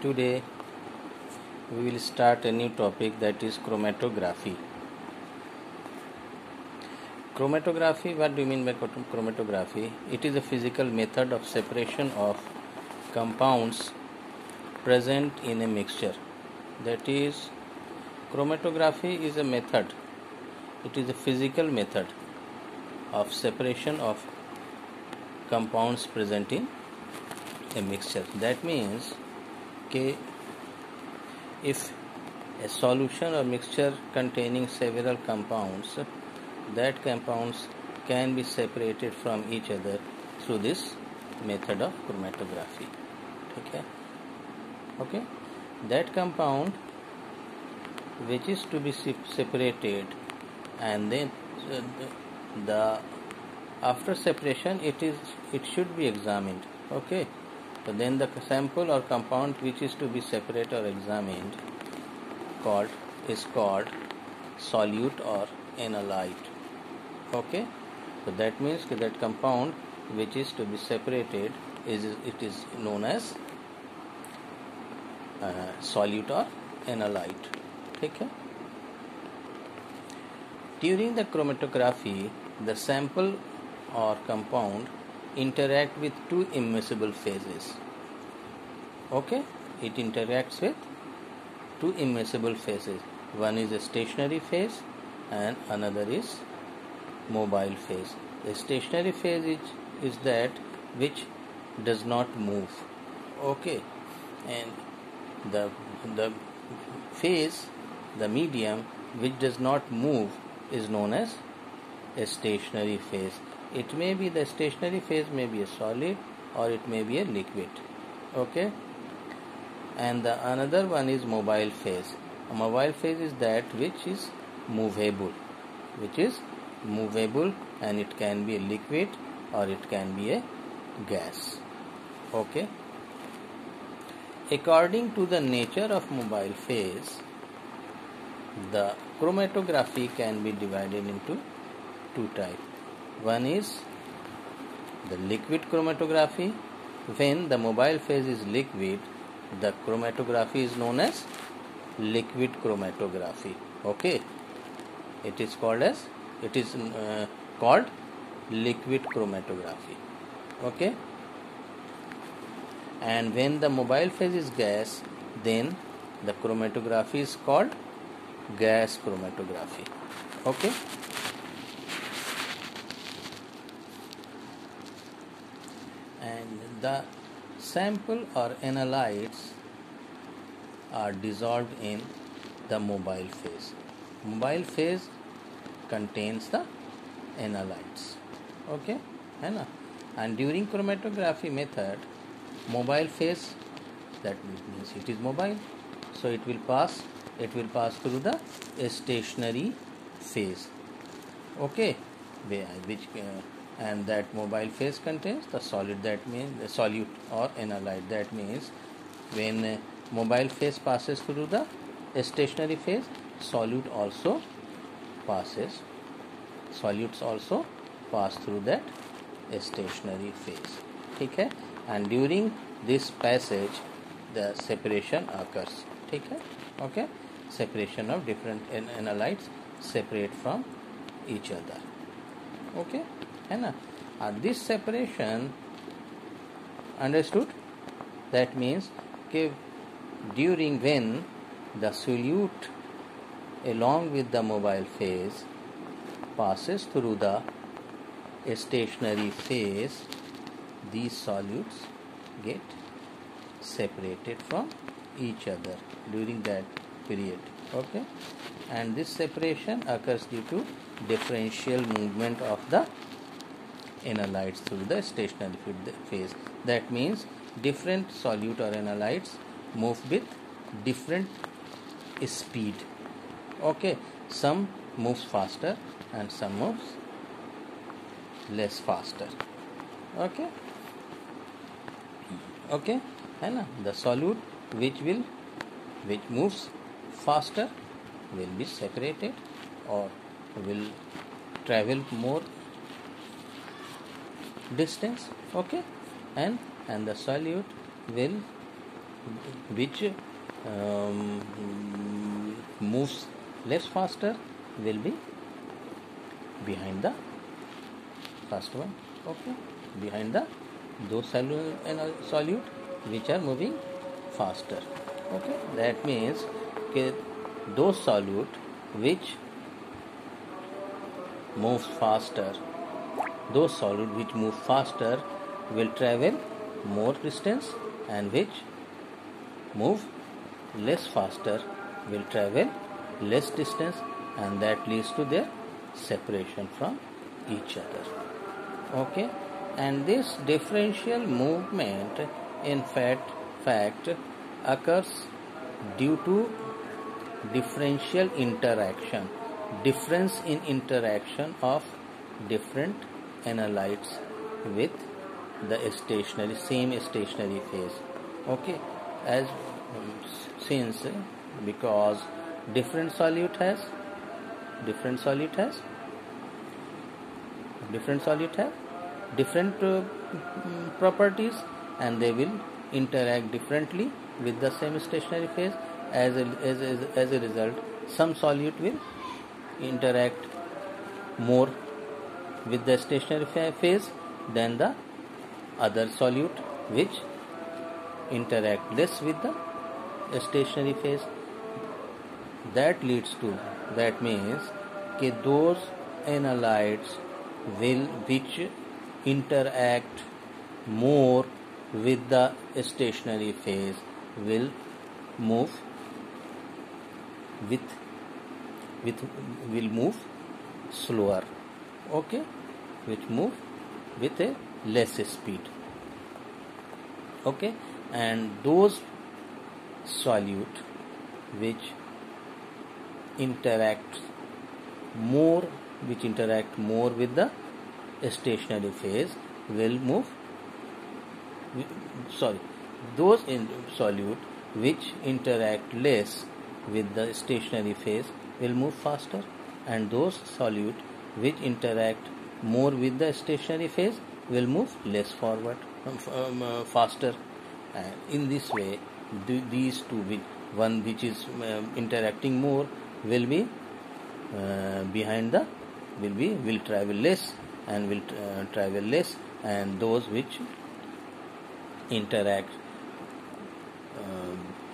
Today we will start a new topic, that is chromatography. Chromatography, what do you mean by chromatography? It is a physical method of separation of compounds present in a mixture. That is, chromatography is a method. It is a physical method of separation of compounds present in a mixture. That means if a solution or mixture containing several compounds, that compounds can be separated from each other through this method of chromatography. Okay. That compound which is to be separated, and then the after separation it should be examined. Okay. So then the sample or compound which is to be separated or examined is called solute or analyte. Okay. So that means that compound which is to be separated is known as solute or analyte. Okay. During the chromatography, the sample or compound interact with two immiscible phases. Okay, it interacts with two immiscible phases. One is a stationary phase and another is mobile phase. The stationary phase is that which does not move. Okay, and the phase, the medium which does not move, is known as a stationary phase. It may be, the stationary phase may be a solid or it may be a liquid. Okay, and the another one is mobile phase. A mobile phase is that which is movable, and it can be a liquid or it can be a gas. Okay. According to the nature of mobile phase, the chromatography can be divided into two types. One is the liquid chromatography. When the mobile phase is liquid, the chromatography is known as liquid chromatography. Okay, it is called liquid chromatography. Okay, and when the mobile phase is gas, then the chromatography is called gas chromatography. Okay. And the sample or analytes are dissolved in the mobile phase. Mobile phase contains the analytes. Okay, and during chromatography method, mobile phase, that means it is mobile, so it will pass through the stationary phase. Okay, and that mobile phase contains the solid, that means the solute or analyte. That means when mobile phase passes through the stationary phase, solutes also pass through that stationary phase. Okay, and during this passage the separation occurs. Okay, separation of different analytes separate from each other. Okay, this separation, understood? That means during when the solute along with the mobile phase passes through the stationary phase, these solutes get separated from each other during that period. Okay, and this separation occurs due to differential movement of the analytes through the stationary phase. That means different solute or analytes move with different speed. Okay, some moves faster and some moves less faster. Okay, and the solute which moves faster will be separated or will travel more distance. Okay, and the solute will which moves less faster will be behind the first one. Okay, behind the those solute which are moving faster. Okay, that means those solute which moves faster, those solute which move faster will travel more distance, and which move less faster will travel less distance, and that leads to their separation from each other. Okay, and this differential movement in fact occurs due to differential interaction, difference in interaction of different analytes with the same stationary phase. Okay, as since because different solute has different properties, and they will interact differently with the same stationary phase. As a result, some solute will interact more with the stationary phase than the other solute which interact less with the stationary phase. That means that those analytes which interact more with the stationary phase will move slower. Okay, which move with a less speed. Okay, and those solute which interact more with the stationary phase will move those solute which interact less with the stationary phase will move faster, and those solute which interact more with the stationary phase will move less faster. And in this way, these two, one which is interacting more will be will travel less, and those which interact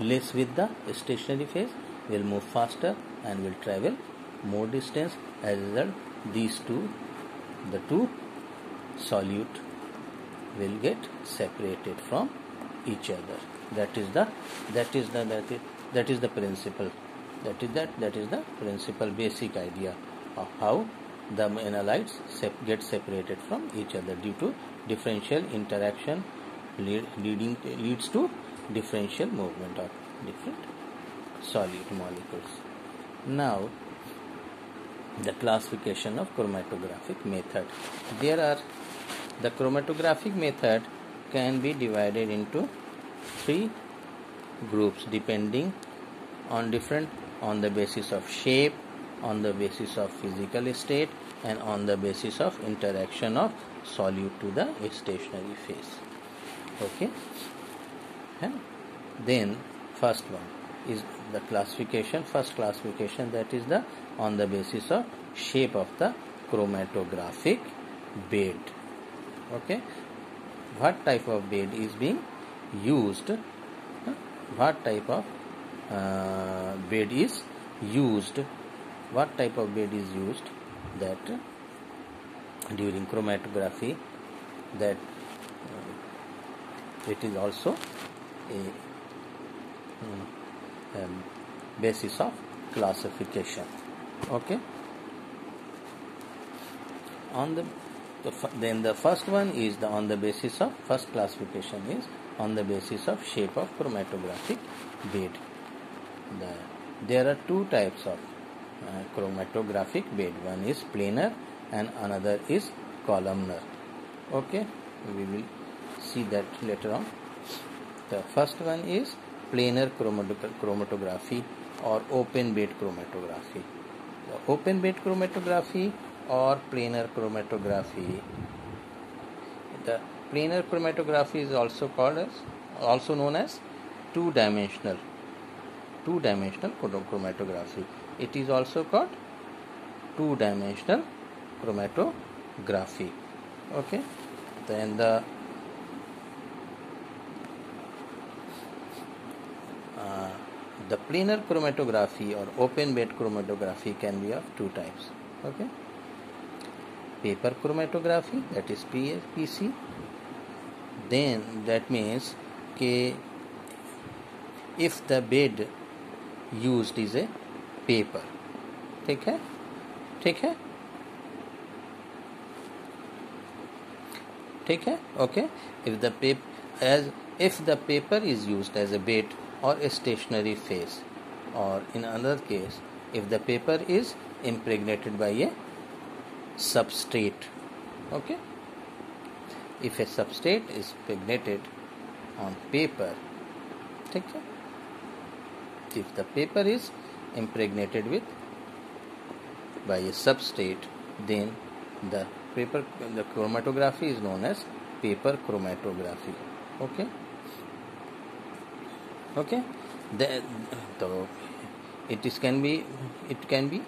less with the stationary phase will move faster and will travel more distance. As a result, the two solute will get separated from each other. That is the principle. That is the principal basic idea of how the analytes get separated from each other due to differential interaction leads to differential movement of different solute molecules. Now, the classification of chromatographic method. The chromatographic method can be divided into 3 groups depending on the basis of shape, on the basis of physical state, and on the basis of interaction of solute to the stationary phase. Okay, and then first one is the first classification, that is on the basis of shape of the chromatographic bed. Okay, what type of bed is being used, what type of bed is used that during chromatography, that it is also a basis of classification. Okay, then the first one is first classification is on the basis of shape of chromatographic bed. There are 2 types of chromatographic bed. One is planar and another is columnar. Okay, we will see that later on. The first one is planar chromatography or open bed chromatography. The open bed chromatography or planar chromatography. The planar chromatography is also known as two-dimensional chromatography. It is also called two-dimensional chromatography. Okay, then the planar chromatography or open bed chromatography can be of two types. Okay, paper chromatography, that is PC. Then that means if the bed used is a paper, ठीक है okay. If the paper is used as a bed or a stationary phase, or in another case if the paper is impregnated by a substrate. Okay, if a substrate is impregnated on paper, okay, if the paper is impregnated by a substrate, then the chromatography is known as paper chromatography. Okay, it can be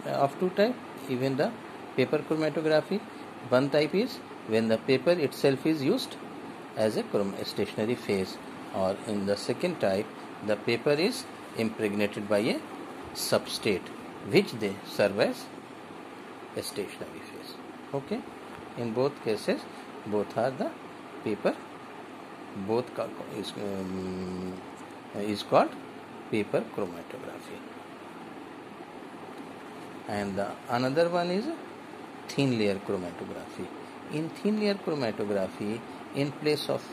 of two types. Even the paper chromatography, one type is when the paper itself is used as a stationary phase, or in the second type the paper is impregnated by a substrate which they serve as a stationary phase. Okay, in both cases both are the paper, both is called paper chromatography. And the another one is thin layer chromatography. In thin layer chromatography, in place of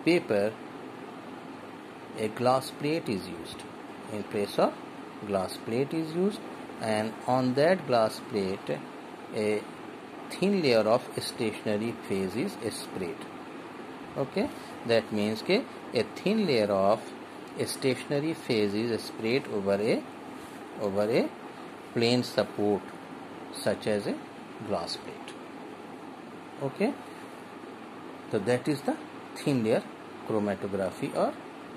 paper, a glass plate is used. In place of glass plate is used, and on that glass plate a thin layer of stationary phase is sprayed. Okay, that means a thin layer of stationary phase is sprayed over a plane support such as a glass plate. Okay, so that is the thin layer chromatography or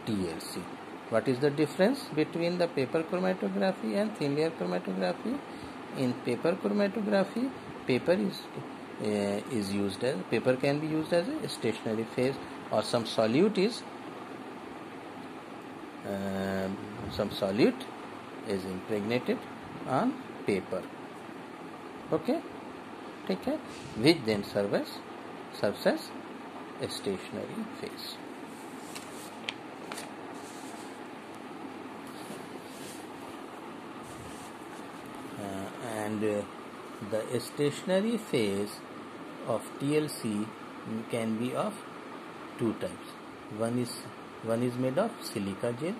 TLC. What is the difference between the paper chromatography and thin layer chromatography? In paper chromatography, paper can be used as a stationary phase, or some solute is impregnated on paper. Okay, which then serves as a stationary phase. And the stationary phase of TLC can be of two types. One is made of silica gel,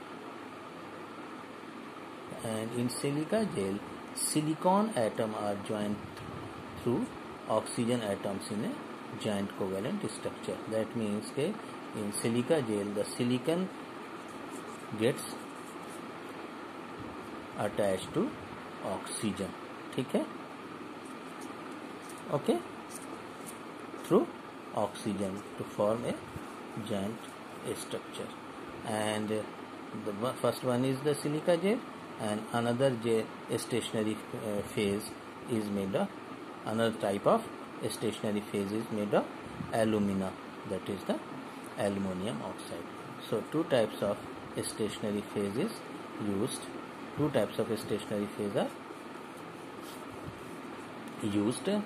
and in silica gel silicon atom are joined through oxygen atoms in a joint covalent structure. That means that in silica gel the silicon gets attached to oxygen. Okay, through oxygen to form a joint structure. And the first one is the silica gel, and another stationary phase is made of, another type of stationary phase is made of alumina, that is the aluminum oxide. So two types of stationary phase is used. Two types of stationary phase are used in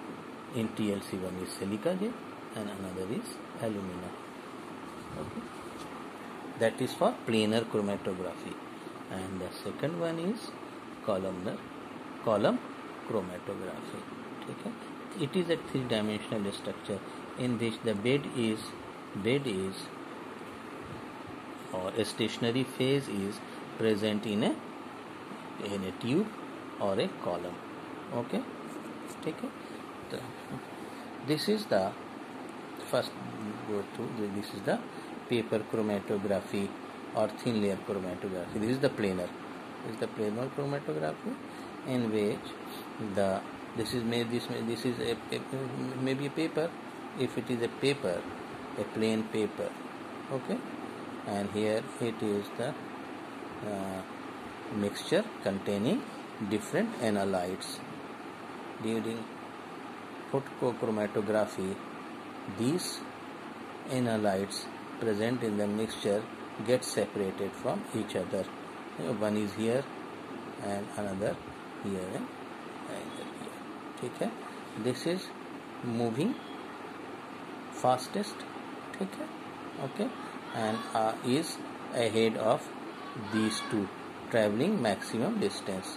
TLC. One is silica gel and another is alumina. Okay, that is for planar chromatography. And the second one is column chromatography. Okay, it is a three-dimensional structure in which the bed is or a stationary phase is present in a tube or a column. Okay, this is the first this is the paper chromatography or thin layer chromatography. This is the planar. This is the planar chromatography, in which this is maybe a paper. If it is a paper, a plain paper, okay, and here it is the mixture containing different analytes. During photochromatography, these analytes present in the mixture get separated from each other. One is here and another here and another here. ठीक है, this is moving fastest. ठीक है, okay, and is ahead of these two, traveling maximum distance.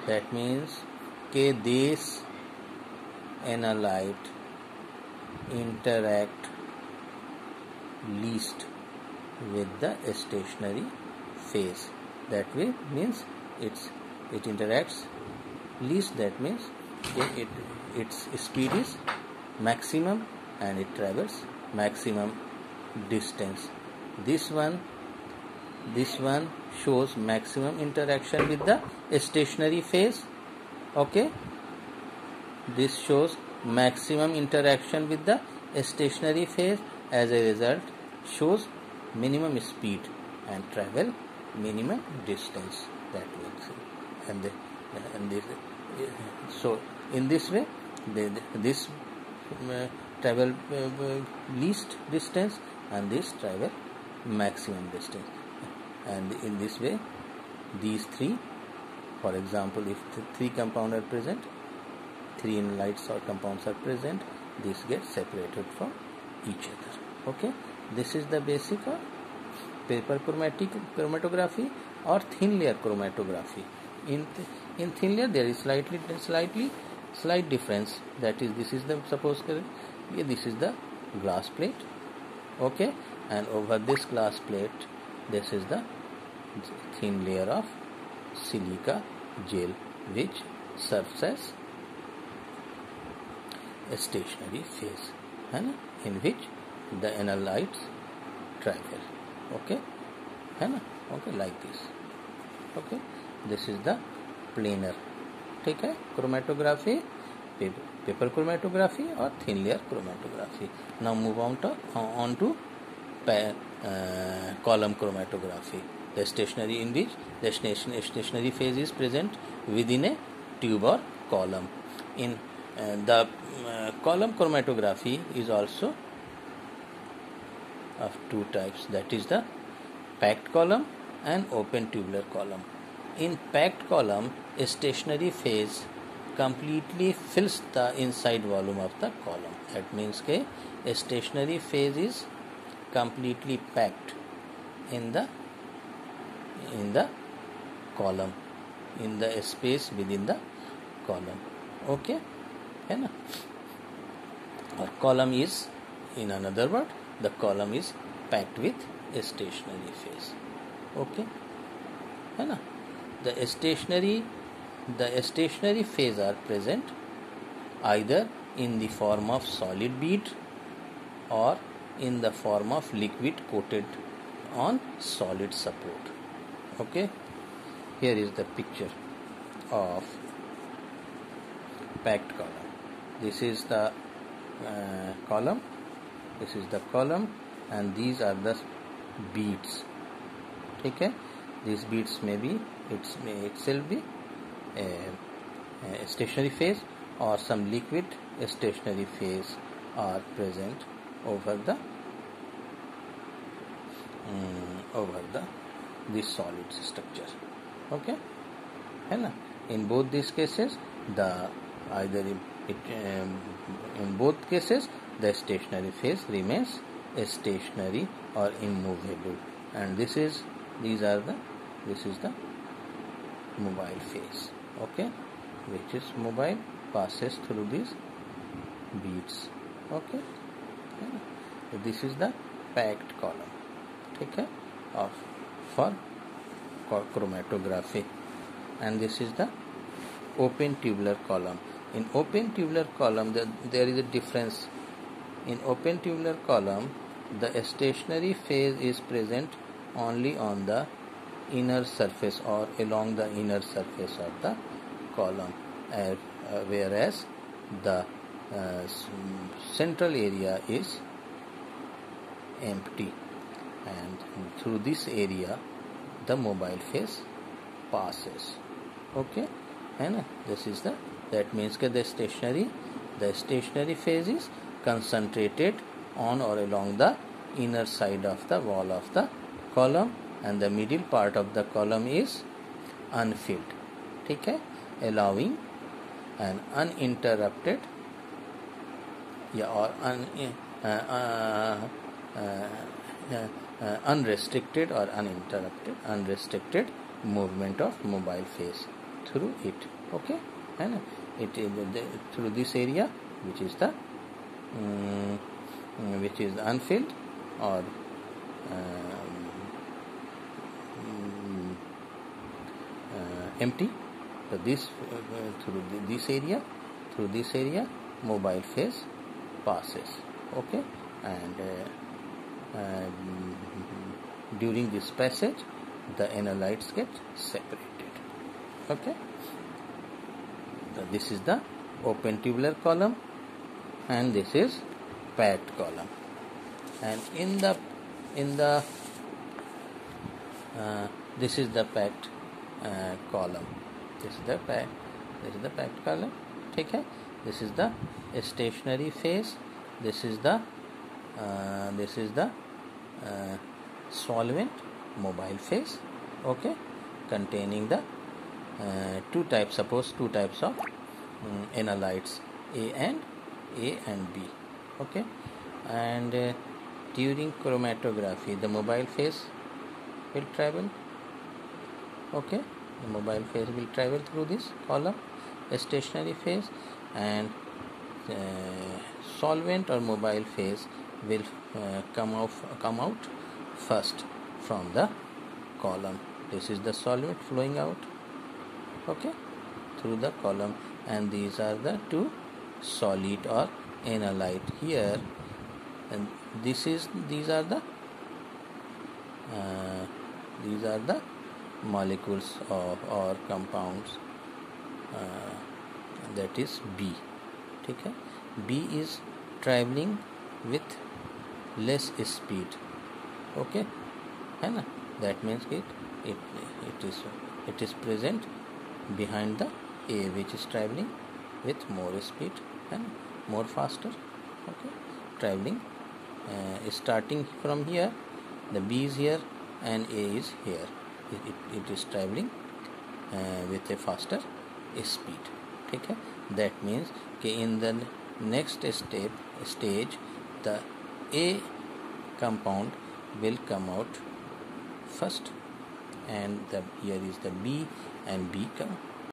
That means कि this analyte interact least with the stationary phase. That way means it interacts least. That means its speed is maximum and it travels maximum distance. This one shows maximum interaction with the stationary phase. Okay, this shows maximum interaction with the stationary phase. As a result, shows minimum speed and travel minimum distance. That means, so in this way, this travel least distance and this travel maximum distance. And in this way, these three, for example, if three compounds are present, three analytes or compounds are present, this gets separated from each other. Okay, this is the basic of paper chromatography or thin layer chromatography. In thin layer there is slight difference. That is, this is the this is the glass plate. Okay, and over this glass plate, this is the thin layer of silica gel, which serves as a stationary phase, and in which the analytes travel. Okay, okay, like this. Okay, this is the planar, ठीक है, chromatography, paper chromatography or thin layer chromatography. Now move on to column chromatography, the stationary, in which the stationary phase is present within a tube or column. In the column chromatography is also of two types, that is the packed column and open tubular column. In packed column, a stationary phase completely fills the inside volume of the column. That means that a stationary phase is completely packed in the column, in the space within the column. Okay, है ना? Or column is, in another word, the column is packed with a stationary phase. Okay, है ना? The stationary phase are present either in the form of solid bead or in the form of liquid coated on solid support. Okay, here is the picture of packed column. This is the column, this is the column, and these are the beads. Okay, these beads may itself be a stationary phase, or some liquid stationary phase are present over this solid structure. Okay, है ना? In both these cases, in both cases the stationary phase remains stationary or immovable, and this is the mobile phase. Okay, which is mobile, passes through these beads. Okay, so this is the packed column, okay, for chromatography, and this is the open tubular column. In open tubular column, there is a difference. In open tubular column, the stationary phase is present only on the inner surface or along the inner surface of the column, whereas the central area is empty. and through this area the mobile phase passes. Okay, and this is that means that the stationary phase is concentrated on or along the inner side of the wall of the column, and the middle part of the column is unfilled. Okay, allowing an uninterrupted or unrestricted or unrestricted movement of mobile phase through it. Okay, and it through this area which is unfilled or empty. So this through this area mobile phase passes. Okay, and during this passage the analytes get separated. Okay, so this is the open tubular column and this is packed column, and in the this is the packed column. This is the packed column. Okay, this is the stationary phase. This is the solvent mobile phase. Okay, containing the two types of analytes, A and B. Okay, and during chromatography the mobile phase will travel. Okay, the mobile phase will travel through this column, a stationary phase, and solvent or mobile phase will come out first from the column. This is the solvent flowing out, okay, through the column, and these are the two solid or analyte here, and these are the molecules or compounds, that is B. Okay, B is traveling with less speed. Okay, and that means it is present behind the A, which is traveling with more speed and more faster. Okay, traveling starting from here, the B is here and A is here. It is traveling with a faster speed. Okay, that means in the next stage the A compound will come out first, and here is the B, and B